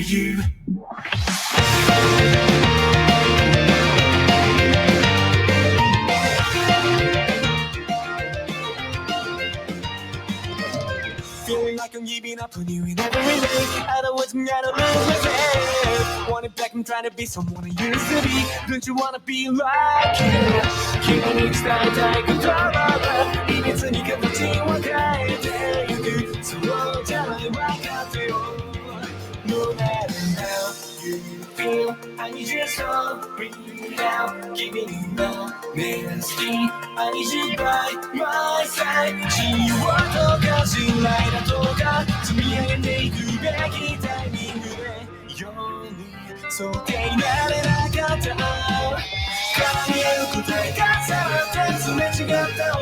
you Feeling like I'm giving up on you in every day. Otherwise I'm gonna lose myself. Want it back, I'm trying to be someone I used to be. Don't you wanna be like you? 君に伝えたい言葉は秘密に形を変えてゆく。そうじゃない分かってよ。No matter how you feel, I need you so real now. Giving you honesty, I need you by my side. 信用とか信頼だとか積み上げていくべきタイミングでように想定になれなかった。叶える答えがさらってすれ違った